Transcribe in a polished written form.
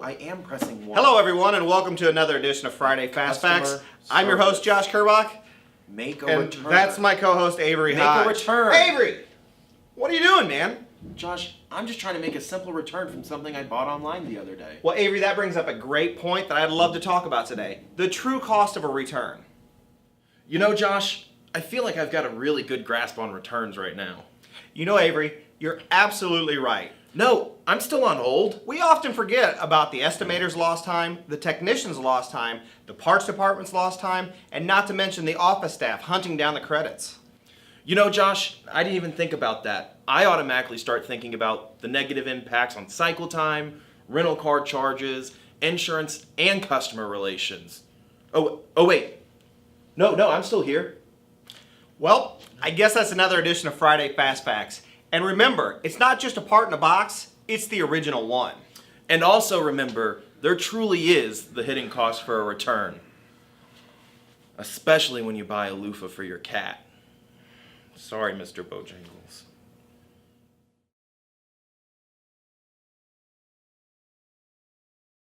I am pressing 1. Hello, everyone, and welcome to another edition of Friday Fast Facts. I'm your host, Josh Kirbach. Make a and return. That's my co-host, Avery. Make Hodge. a return. Avery, what are you doing, man? Josh, I'm just trying to make a simple return from something I bought online the other day. Well, Avery, that brings up a great point that I'd love to talk about today. The true cost of a return. You know, Josh, I feel like I've got a really good grasp on returns right now. You know, Avery, you're absolutely right. No, I'm still on hold. We often forget about the estimator's lost time, the technician's lost time, the parts department's lost time, and not to mention the office staff hunting down the credits. You know, Josh, I didn't even think about that. I automatically start thinking about the negative impacts on cycle time, rental car charges, insurance, and customer relations. Oh wait. No, I'm still here. Well, I guess that's another edition of Friday Fast Facts. And remember, it's not just a part in a box, it's the original one. And also remember, there truly is the hidden cost for a return. Especially when you buy a loofah for your cat. Sorry, Mr. Bojangles.